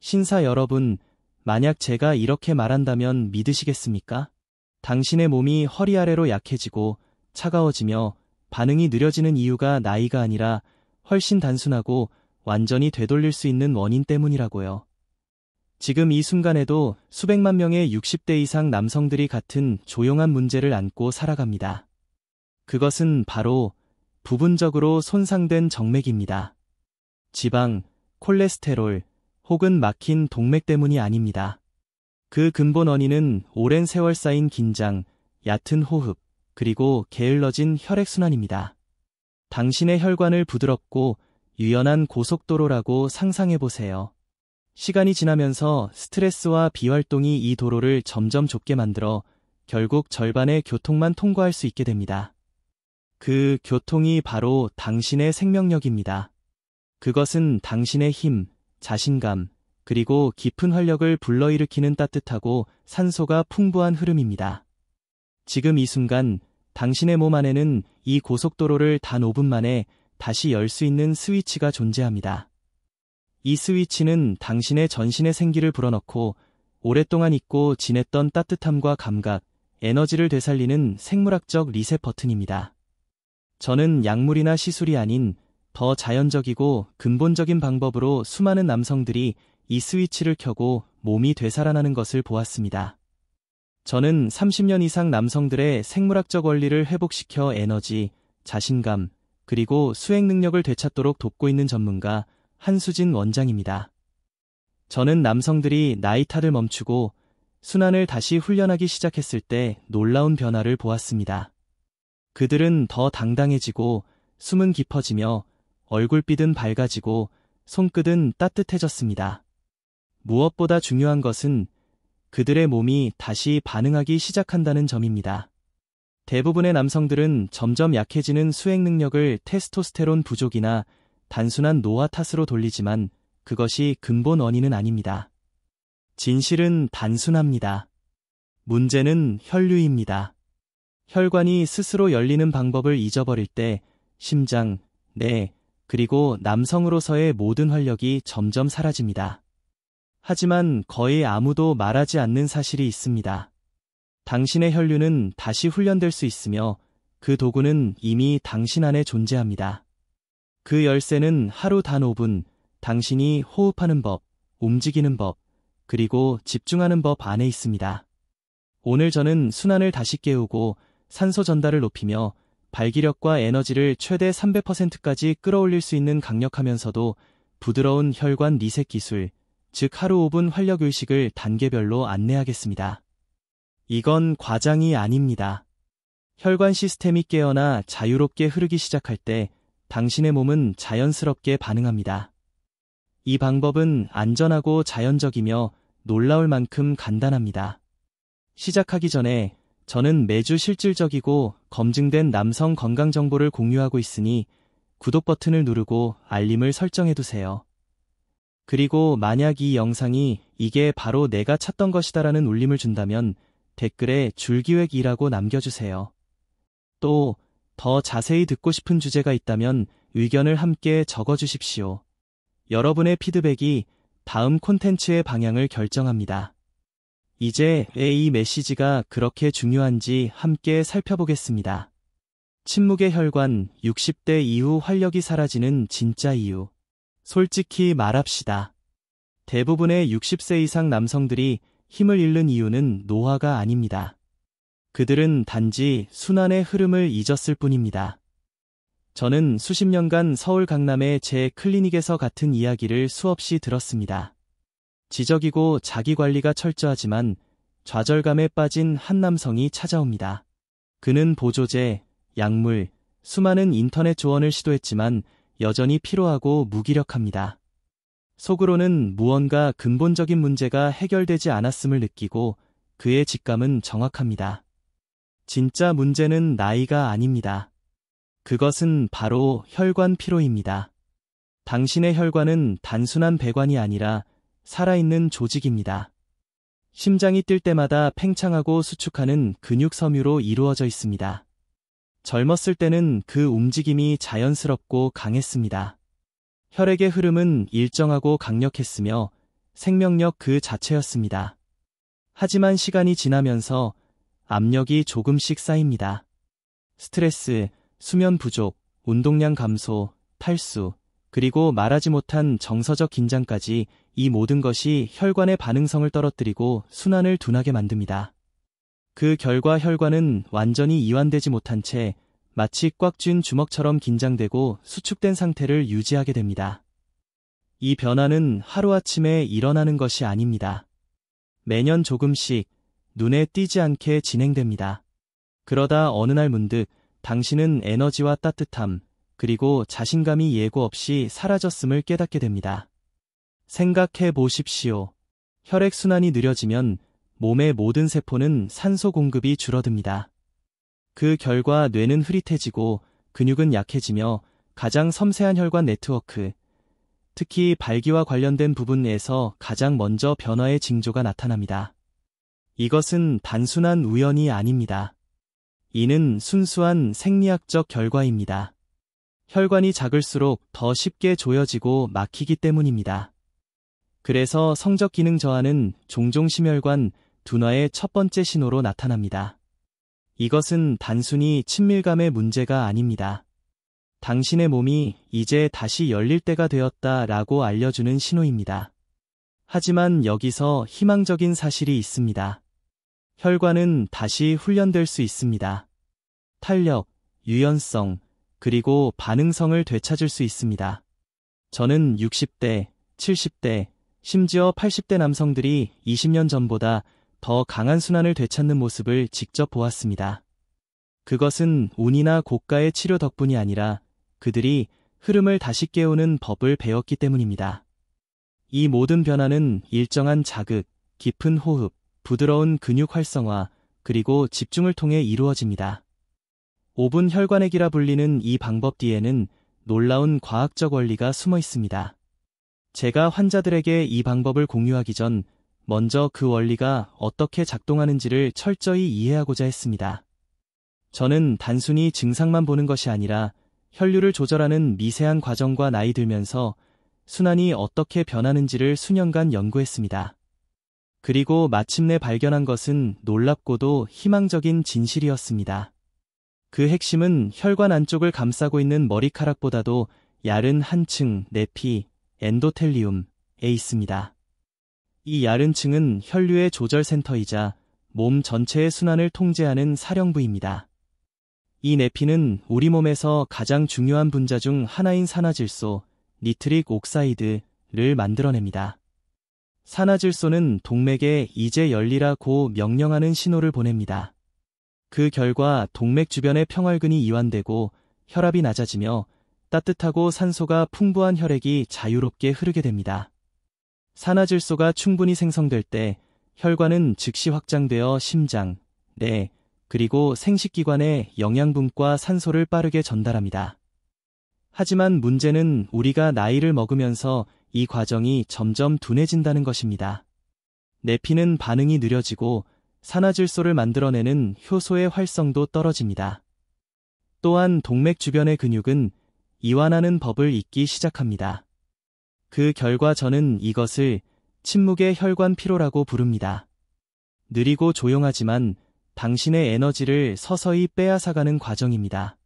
신사 여러분, 만약 제가 이렇게 말한다면 믿으시겠습니까? 당신의 몸이 허리 아래로 약해지고 차가워지며 반응이 느려지는 이유가 나이가 아니라 훨씬 단순하고 완전히 되돌릴 수 있는 원인 때문이라고요. 지금 이 순간에도 수백만 명의 60대 이상 남성들이 같은 조용한 문제를 안고 살아갑니다. 그것은 바로 부분적으로 손상된 정맥입니다. 지방, 콜레스테롤, 혹은 막힌 동맥 때문이 아닙니다. 그 근본 원인은 오랜 세월 쌓인 긴장, 얕은 호흡, 그리고 게을러진 혈액순환입니다. 당신의 혈관을 부드럽고 유연한 고속도로라고 상상해보세요. 시간이 지나면서 스트레스와 비활동이 이 도로를 점점 좁게 만들어 결국 절반의 교통만 통과할 수 있게 됩니다. 그 교통이 바로 당신의 생명력입니다. 그것은 당신의 힘, 자신감, 그리고 깊은 활력을 불러일으키는 따뜻하고 산소가 풍부한 흐름입니다. 지금 이 순간 당신의 몸 안에는 이 고속도로를 단 5분 만에 다시 열 수 있는 스위치가 존재합니다. 이 스위치는 당신의 전신에 생기를 불어넣고 오랫동안 잊고 지냈던 따뜻함과 감각, 에너지를 되살리는 생물학적 리셋 버튼입니다. 저는 약물이나 시술이 아닌 더 자연적이고 근본적인 방법으로 수많은 남성들이 이 스위치를 켜고 몸이 되살아나는 것을 보았습니다. 저는 30년 이상 남성들의 생물학적 원리를 회복시켜 에너지, 자신감, 그리고 수행 능력을 되찾도록 돕고 있는 전문가 한수진 원장입니다. 저는 남성들이 나이 탓을 멈추고 순환을 다시 훈련하기 시작했을 때 놀라운 변화를 보았습니다. 그들은 더 당당해지고 숨은 깊어지며 얼굴빛은 밝아지고 손끝은 따뜻해졌습니다. 무엇보다 중요한 것은 그들의 몸이 다시 반응하기 시작한다는 점입니다. 대부분의 남성들은 점점 약해지는 수행 능력을 테스토스테론 부족이나 단순한 노화 탓으로 돌리지만 그것이 근본 원인은 아닙니다. 진실은 단순합니다. 문제는 혈류입니다. 혈관이 스스로 열리는 방법을 잊어버릴 때 심장, 뇌, 그리고 남성으로서의 모든 활력이 점점 사라집니다. 하지만 거의 아무도 말하지 않는 사실이 있습니다. 당신의 혈류는 다시 훈련될 수 있으며 그 도구는 이미 당신 안에 존재합니다. 그 열쇠는 하루 단 5분, 당신이 호흡하는 법, 움직이는 법, 그리고 집중하는 법 안에 있습니다. 오늘 저는 순환을 다시 깨우고 산소 전달을 높이며 발기력과 에너지를 최대 300%까지 끌어올릴 수 있는 강력하면서도 부드러운 혈관 리셋 기술, 즉 하루 5분 활력 의식을 단계별로 안내하겠습니다. 이건 과장이 아닙니다. 혈관 시스템이 깨어나 자유롭게 흐르기 시작할 때 당신의 몸은 자연스럽게 반응합니다. 이 방법은 안전하고 자연적이며 놀라울 만큼 간단합니다. 시작하기 전에 저는 매주 실질적이고 검증된 남성 건강 정보를 공유하고 있으니 구독 버튼을 누르고 알림을 설정해두세요. 그리고 만약 이 영상이 이게 바로 내가 찾던 것이다라는 울림을 준다면 댓글에 줄기획이라고 남겨주세요. 또 더 자세히 듣고 싶은 주제가 있다면 의견을 함께 적어주십시오. 여러분의 피드백이 다음 콘텐츠의 방향을 결정합니다. 이제 왜 이 메시지가 그렇게 중요한지 함께 살펴보겠습니다. 침묵의 혈관, 60대 이후 활력이 사라지는 진짜 이유. 솔직히 말합시다. 대부분의 60세 이상 남성들이 힘을 잃는 이유는 노화가 아닙니다. 그들은 단지 순환의 흐름을 잊었을 뿐입니다. 저는 수십 년간 서울 강남의 제 클리닉에서 같은 이야기를 수없이 들었습니다. 지적이고 자기관리가 철저하지만 좌절감에 빠진 한 남성이 찾아옵니다. 그는 보조제, 약물, 수많은 인터넷 조언을 시도했지만 여전히 피로하고 무기력합니다. 속으로는 무언가 근본적인 문제가 해결되지 않았음을 느끼고 그의 직감은 정확합니다. 진짜 문제는 나이가 아닙니다. 그것은 바로 혈관 피로입니다. 당신의 혈관은 단순한 배관이 아니라 살아있는 조직입니다. 심장이 뛸 때마다 팽창하고 수축하는 근육 섬유로 이루어져 있습니다. 젊었을 때는 그 움직임이 자연스럽고 강했습니다. 혈액의 흐름은 일정하고 강력했으며 생명력 그 자체였습니다. 하지만 시간이 지나면서 압력이 조금씩 쌓입니다. 스트레스, 수면 부족, 운동량 감소, 탈수, 그리고 말하지 못한 정서적 긴장까지 이 모든 것이 혈관의 반응성을 떨어뜨리고 순환을 둔하게 만듭니다. 그 결과 혈관은 완전히 이완되지 못한 채 마치 꽉 쥔 주먹처럼 긴장되고 수축된 상태를 유지하게 됩니다. 이 변화는 하루아침에 일어나는 것이 아닙니다. 매년 조금씩 눈에 띄지 않게 진행됩니다. 그러다 어느 날 문득 당신은 에너지와 따뜻함, 그리고 자신감이 예고 없이 사라졌음을 깨닫게 됩니다. 생각해 보십시오. 혈액순환이 느려지면 몸의 모든 세포는 산소 공급이 줄어듭니다. 그 결과 뇌는 흐릿해지고 근육은 약해지며 가장 섬세한 혈관 네트워크, 특히 발기와 관련된 부분에서 가장 먼저 변화의 징조가 나타납니다. 이것은 단순한 우연이 아닙니다. 이는 순수한 생리학적 결과입니다. 혈관이 작을수록 더 쉽게 조여지고 막히기 때문입니다. 그래서 성적 기능 저하는 종종 심혈관 둔화의 첫 번째 신호로 나타납니다. 이것은 단순히 친밀감의 문제가 아닙니다. 당신의 몸이 이제 다시 열릴 때가 되었다라고 알려주는 신호입니다. 하지만 여기서 희망적인 사실이 있습니다. 혈관은 다시 훈련될 수 있습니다. 탄력, 유연성, 그리고 반응성을 되찾을 수 있습니다. 저는 60대, 70대, 심지어 80대 남성들이 20년 전보다 더 강한 순환을 되찾는 모습을 직접 보았습니다. 그것은 운이나 고가의 치료 덕분이 아니라 그들이 흐름을 다시 깨우는 법을 배웠기 때문입니다. 이 모든 변화는 일정한 자극, 깊은 호흡, 부드러운 근육 활성화, 그리고 집중을 통해 이루어집니다. 5분 혈관액이라 불리는 이 방법 뒤에는 놀라운 과학적 원리가 숨어 있습니다. 제가 환자들에게 이 방법을 공유하기 전 먼저 그 원리가 어떻게 작동하는지를 철저히 이해하고자 했습니다. 저는 단순히 증상만 보는 것이 아니라 혈류를 조절하는 미세한 과정과 나이 들면서 순환이 어떻게 변하는지를 수년간 연구했습니다. 그리고 마침내 발견한 것은 놀랍고도 희망적인 진실이었습니다. 그 핵심은 혈관 안쪽을 감싸고 있는 머리카락보다도 얇은 한 층 내피, 엔도텔리움에 있습니다. 이 얇은 층은 혈류의 조절 센터이자 몸 전체의 순환을 통제하는 사령부입니다. 이 내피는 우리 몸에서 가장 중요한 분자 중 하나인 산화질소, 니트릭 옥사이드를 만들어냅니다. 산화질소는 동맥에 이제 열리라고 명령하는 신호를 보냅니다. 그 결과 동맥 주변의 평활근이 이완되고 혈압이 낮아지며 따뜻하고 산소가 풍부한 혈액이 자유롭게 흐르게 됩니다. 산화질소가 충분히 생성될 때 혈관은 즉시 확장되어 심장, 뇌, 그리고 생식기관에 영양분과 산소를 빠르게 전달합니다. 하지만 문제는 우리가 나이를 먹으면서 이 과정이 점점 둔해진다는 것입니다. 내피는 반응이 느려지고 산화질소를 만들어내는 효소의 활성도 떨어집니다. 또한 동맥 주변의 근육은 이완하는 법을 잊기 시작합니다. 그 결과 저는 이것을 침묵의 혈관 피로라고 부릅니다. 느리고 조용하지만 당신의 에너지를 서서히 빼앗아가는 과정입니다.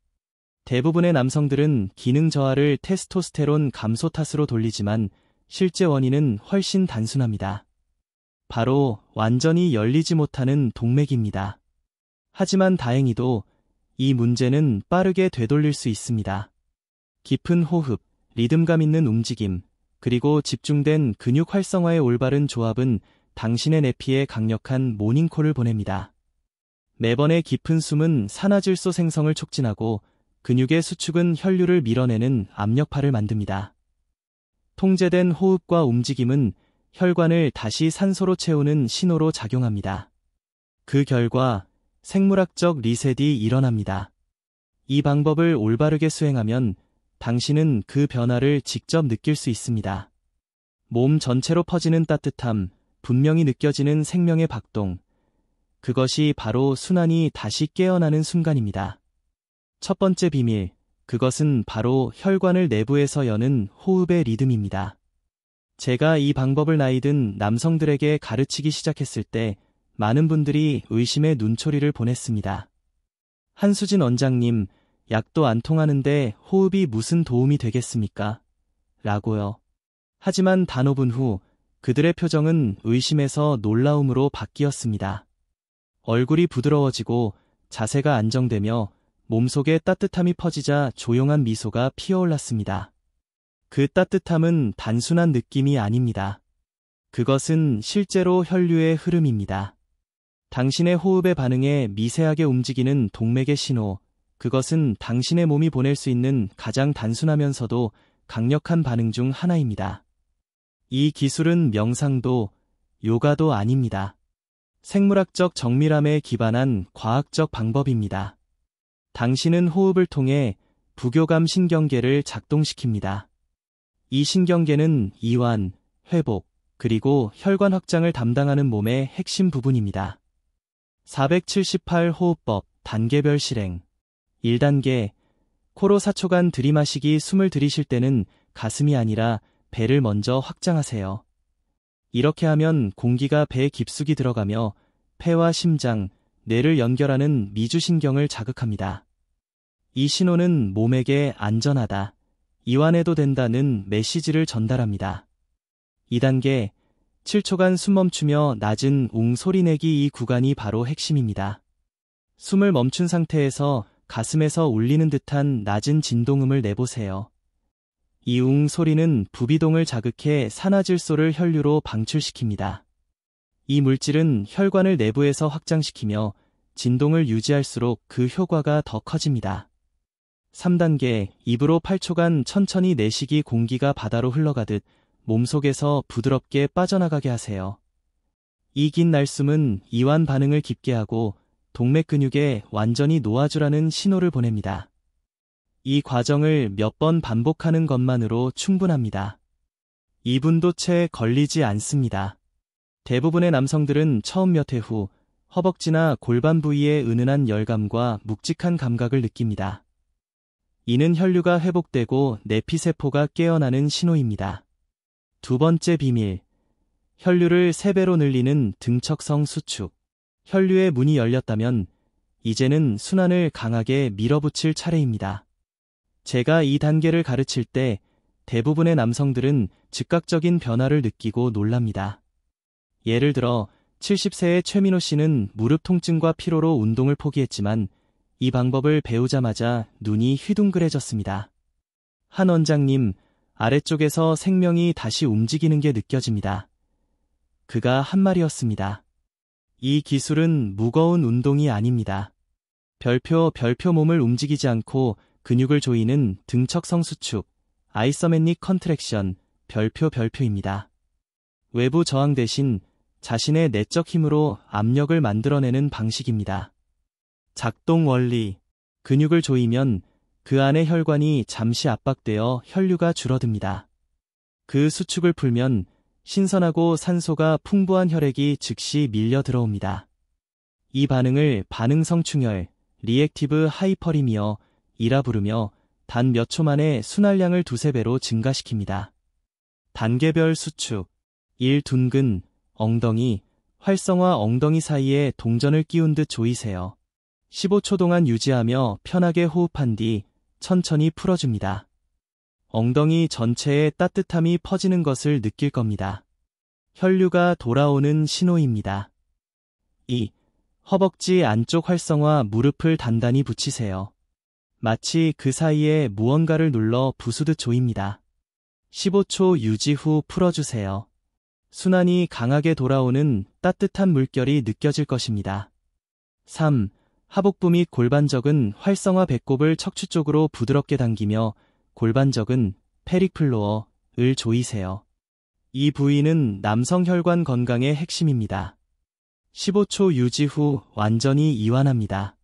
대부분의 남성들은 기능 저하를 테스토스테론 감소 탓으로 돌리지만 실제 원인은 훨씬 단순합니다. 바로 완전히 열리지 못하는 동맥입니다. 하지만 다행히도 이 문제는 빠르게 되돌릴 수 있습니다. 깊은 호흡, 리듬감 있는 움직임, 그리고 집중된 근육 활성화의 올바른 조합은 당신의 내피에 강력한 모닝콜을 보냅니다. 매번의 깊은 숨은 산화질소 생성을 촉진하고 근육의 수축은 혈류를 밀어내는 압력파를 만듭니다. 통제된 호흡과 움직임은 혈관을 다시 산소로 채우는 신호로 작용합니다. 그 결과 생물학적 리셋이 일어납니다. 이 방법을 올바르게 수행하면 당신은 그 변화를 직접 느낄 수 있습니다. 몸 전체로 퍼지는 따뜻함, 분명히 느껴지는 생명의 박동. 그것이 바로 순환이 다시 깨어나는 순간입니다. 첫 번째 비밀, 그것은 바로 혈관을 내부에서 여는 호흡의 리듬입니다. 제가 이 방법을 나이 든 남성들에게 가르치기 시작했을 때 많은 분들이 의심의 눈초리를 보냈습니다. 한수진 원장님, 약도 안 통하는데 호흡이 무슨 도움이 되겠습니까? 라고요. 하지만 단 5분 후 그들의 표정은 의심에서 놀라움으로 바뀌었습니다. 얼굴이 부드러워지고 자세가 안정되며 몸속에 따뜻함이 퍼지자 조용한 미소가 피어올랐습니다. 그 따뜻함은 단순한 느낌이 아닙니다. 그것은 실제로 혈류의 흐름입니다. 당신의 호흡에 반응해 미세하게 움직이는 동맥의 신호, 그것은 당신의 몸이 보낼 수 있는 가장 단순하면서도 강력한 반응 중 하나입니다. 이 기술은 명상도, 요가도 아닙니다. 생물학적 정밀함에 기반한 과학적 방법입니다. 당신은 호흡을 통해 부교감 신경계를 작동시킵니다. 이 신경계는 이완, 회복, 그리고 혈관 확장을 담당하는 몸의 핵심 부분입니다. 478 호흡법 단계별 실행 1단계 코로 4초간 들이마시기. 숨을 들이쉴 때는 가슴이 아니라 배를 먼저 확장하세요. 이렇게 하면 공기가 배 깊숙이 들어가며 폐와 심장, 뇌를 연결하는 미주신경을 자극합니다. 이 신호는 몸에게 안전하다, 이완해도 된다는 메시지를 전달합니다. 2단계 7초간 숨 멈추며 낮은 웅 소리 내기. 이 구간이 바로 핵심입니다. 숨을 멈춘 상태에서 가슴에서 울리는 듯한 낮은 진동음을 내보세요. 이 웅 소리는 부비동을 자극해 산화질소를 혈류로 방출시킵니다. 이 물질은 혈관을 내부에서 확장시키며 진동을 유지할수록 그 효과가 더 커집니다. 3단계 입으로 8초간 천천히 내쉬기. 공기가 바다로 흘러가듯 몸속에서 부드럽게 빠져나가게 하세요. 이 긴 날숨은 이완 반응을 깊게 하고 동맥 근육에 완전히 놓아주라는 신호를 보냅니다. 이 과정을 몇 번 반복하는 것만으로 충분합니다. 2분도 채 걸리지 않습니다. 대부분의 남성들은 처음 몇 회 후 허벅지나 골반 부위에 은은한 열감과 묵직한 감각을 느낍니다. 이는 혈류가 회복되고 내피세포가 깨어나는 신호입니다. 두 번째 비밀, 혈류를 3배로 늘리는 등척성 수축. 혈류의 문이 열렸다면 이제는 순환을 강하게 밀어붙일 차례입니다. 제가 이 단계를 가르칠 때 대부분의 남성들은 즉각적인 변화를 느끼고 놀랍니다. 예를 들어 70세의 최민호 씨는 무릎 통증과 피로로 운동을 포기했지만 이 방법을 배우자마자 눈이 휘둥그레졌습니다. 한 원장님, 아래쪽에서 생명이 다시 움직이는 게 느껴집니다. 그가 한 말이었습니다. 이 기술은 무거운 운동이 아닙니다. 별표 몸을 움직이지 않고 근육을 조이는 등척성 수축, 아이서메닉 컨트랙션, 별표입니다. 외부 저항 대신 자신의 내적 힘으로 압력을 만들어내는 방식입니다. 작동 원리, 근육을 조이면 그 안의 혈관이 잠시 압박되어 혈류가 줄어듭니다. 그 수축을 풀면 신선하고 산소가 풍부한 혈액이 즉시 밀려 들어옵니다. 이 반응을 반응성 충혈, 리액티브 하이퍼리미어 이라 부르며 단 몇 초 만에 순환량을 2~3배로 증가시킵니다. 단계별 수축 1. 둔근, 엉덩이, 활성화. 엉덩이 사이에 동전을 끼운 듯 조이세요. 15초 동안 유지하며 편하게 호흡한 뒤 천천히 풀어줍니다. 엉덩이 전체에 따뜻함이 퍼지는 것을 느낄 겁니다. 혈류가 돌아오는 신호입니다. 2. 허벅지 안쪽 활성화. 무릎을 단단히 붙이세요. 마치 그 사이에 무언가를 눌러 부수듯 조입니다. 15초 유지 후 풀어주세요. 순환이 강하게 돌아오는 따뜻한 물결이 느껴질 것입니다. 3. 하복부 및 골반적은 활성화. 배꼽을 척추 쪽으로 부드럽게 당기며 골반적은 페릭플로어를 조이세요. 이 부위는 남성 혈관 건강의 핵심입니다. 15초 유지 후 완전히 이완합니다.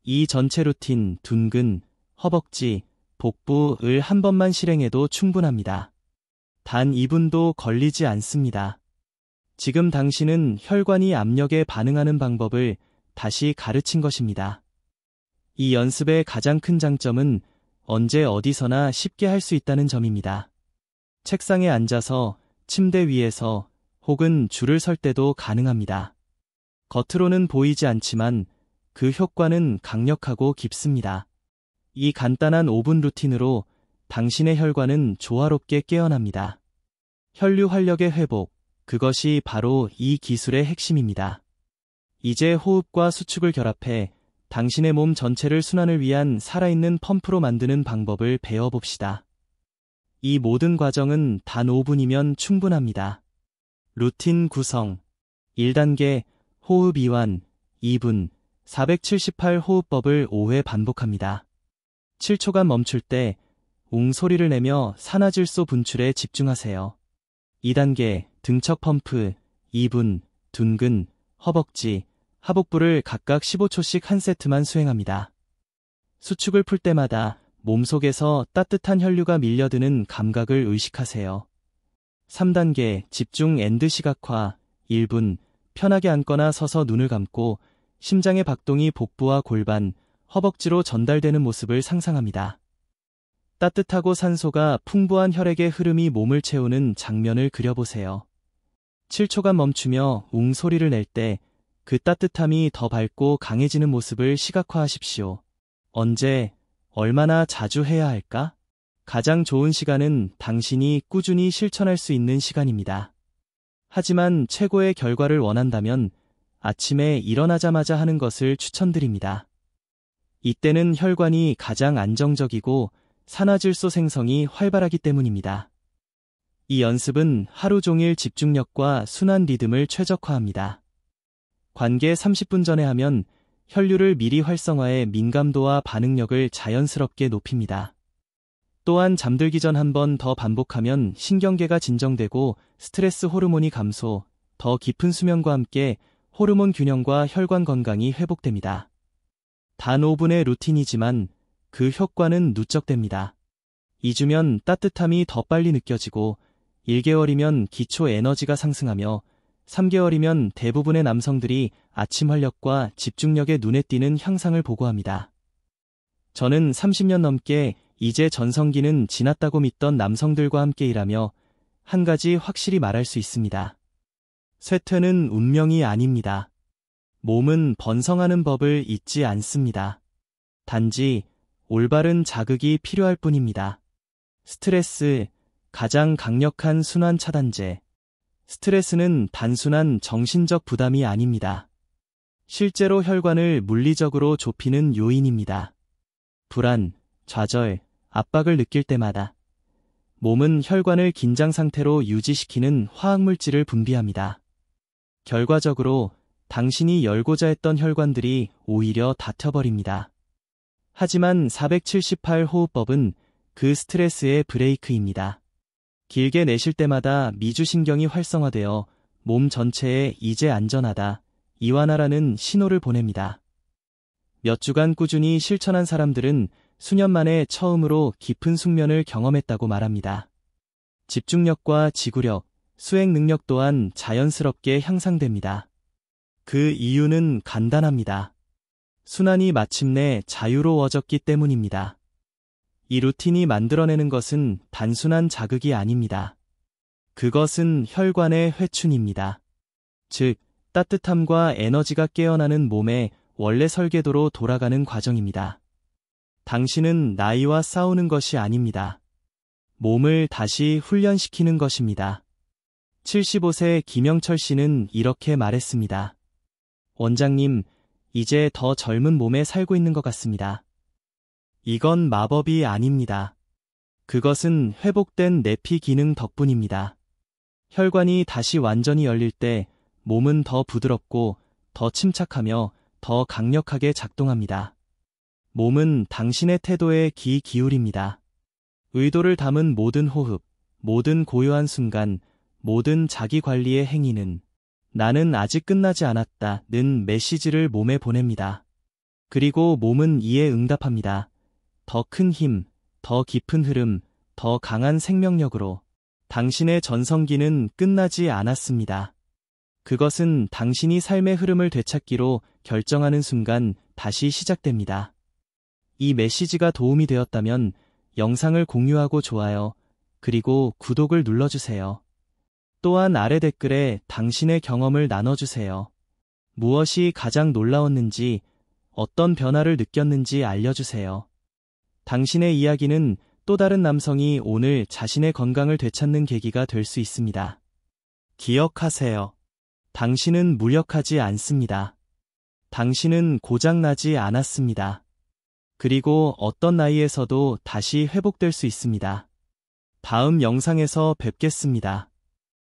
이 전체 루틴 둔근, 허벅지, 복부를 한 번만 실행해도 충분합니다. 단 2분도 걸리지 않습니다. 지금 당신은 혈관이 압력에 반응하는 방법을 다시 가르친 것입니다. 이 연습의 가장 큰 장점은 언제 어디서나 쉽게 할 수 있다는 점입니다. 책상에 앉아서 침대 위에서 혹은 줄을 설 때도 가능합니다. 겉으로는 보이지 않지만 그 효과는 강력하고 깊습니다. 이 간단한 5분 루틴으로 당신의 혈관은 조화롭게 깨어납니다. 혈류 활력의 회복, 그것이 바로 이 기술의 핵심입니다. 이제 호흡과 수축을 결합해 당신의 몸 전체를 순환을 위한 살아있는 펌프로 만드는 방법을 배워봅시다. 이 모든 과정은 단 5분이면 충분합니다. 루틴 구성 1단계 호흡 이완 2분 478 호흡법을 5회 반복합니다. 7초간 멈출 때 웅 소리를 내며 산화질소 분출에 집중하세요. 2단계 등척 펌프 2분 둔근, 허벅지, 하복부를 각각 15초씩 한 세트만 수행합니다. 수축을 풀 때마다 몸속에서 따뜻한 혈류가 밀려드는 감각을 의식하세요. 3단계 집중 앤드 시각화 1분 편하게 앉거나 서서 눈을 감고 심장의 박동이 복부와 골반, 허벅지로 전달되는 모습을 상상합니다. 따뜻하고 산소가 풍부한 혈액의 흐름이 몸을 채우는 장면을 그려보세요. 7초간 멈추며 웅 소리를 낼 때 그 따뜻함이 더 밝고 강해지는 모습을 시각화하십시오. 언제, 얼마나 자주 해야 할까? 가장 좋은 시간은 당신이 꾸준히 실천할 수 있는 시간입니다. 하지만 최고의 결과를 원한다면 아침에 일어나자마자 하는 것을 추천드립니다. 이때는 혈관이 가장 안정적이고 산화질소 생성이 활발하기 때문입니다. 이 연습은 하루 종일 집중력과 순환 리듬을 최적화합니다. 관계 30분 전에 하면 혈류를 미리 활성화해 민감도와 반응력을 자연스럽게 높입니다. 또한 잠들기 전 한 번 더 반복하면 신경계가 진정되고 스트레스 호르몬이 감소, 더 깊은 수면과 함께 호르몬 균형과 혈관 건강이 회복됩니다. 단 5분의 루틴이지만 그 효과는 누적됩니다. 2주면 따뜻함이 더 빨리 느껴지고 1개월이면 기초 에너지가 상승하며 3개월이면 대부분의 남성들이 아침 활력과 집중력에 눈에 띄는 향상을 보고합니다. 저는 30년 넘게 이제 전성기는 지났다고 믿던 남성들과 함께 일하며 한 가지 확실히 말할 수 있습니다. 쇠퇴는 운명이 아닙니다. 몸은 번성하는 법을 잊지 않습니다. 단지 올바른 자극이 필요할 뿐입니다. 스트레스, 가장 강력한 순환 차단제. 스트레스는 단순한 정신적 부담이 아닙니다. 실제로 혈관을 물리적으로 좁히는 요인입니다. 불안, 좌절, 압박을 느낄 때마다 몸은 혈관을 긴장 상태로 유지시키는 화학물질을 분비합니다. 결과적으로 당신이 열고자 했던 혈관들이 오히려 닫혀버립니다. 하지만 478 호흡법은 그 스트레스의 브레이크입니다. 길게 내쉴 때마다 미주신경이 활성화되어 몸 전체에 이제 안전하다, 이완하라는 신호를 보냅니다. 몇 주간 꾸준히 실천한 사람들은 수년 만에 처음으로 깊은 숙면을 경험했다고 말합니다. 집중력과 지구력, 수행 능력 또한 자연스럽게 향상됩니다. 그 이유는 간단합니다. 순환이 마침내 자유로워졌기 때문입니다. 이 루틴이 만들어내는 것은 단순한 자극이 아닙니다. 그것은 혈관의 회춘입니다. 즉, 따뜻함과 에너지가 깨어나는 몸의 원래 설계도로 돌아가는 과정입니다. 당신은 나이와 싸우는 것이 아닙니다. 몸을 다시 훈련시키는 것입니다. 75세 김영철 씨는 이렇게 말했습니다. 원장님, 이제 더 젊은 몸에 살고 있는 것 같습니다. 이건 마법이 아닙니다. 그것은 회복된 내피 기능 덕분입니다. 혈관이 다시 완전히 열릴 때 몸은 더 부드럽고 더 침착하며 더 강력하게 작동합니다. 몸은 당신의 태도에 귀 기울입니다. 의도를 담은 모든 호흡, 모든 고요한 순간, 모든 자기 관리의 행위는 나는 아직 끝나지 않았다는 메시지를 몸에 보냅니다. 그리고 몸은 이에 응답합니다. 더 큰 힘, 더 깊은 흐름, 더 강한 생명력으로. 당신의 전성기는 끝나지 않았습니다. 그것은 당신이 삶의 흐름을 되찾기로 결정하는 순간 다시 시작됩니다. 이 메시지가 도움이 되었다면 영상을 공유하고 좋아요, 그리고 구독을 눌러주세요. 또한 아래 댓글에 당신의 경험을 나눠주세요. 무엇이 가장 놀라웠는지, 어떤 변화를 느꼈는지 알려주세요. 당신의 이야기는 또 다른 남성이 오늘 자신의 건강을 되찾는 계기가 될 수 있습니다. 기억하세요. 당신은 무력하지 않습니다. 당신은 고장나지 않았습니다. 그리고 어떤 나이에서도 다시 회복될 수 있습니다. 다음 영상에서 뵙겠습니다.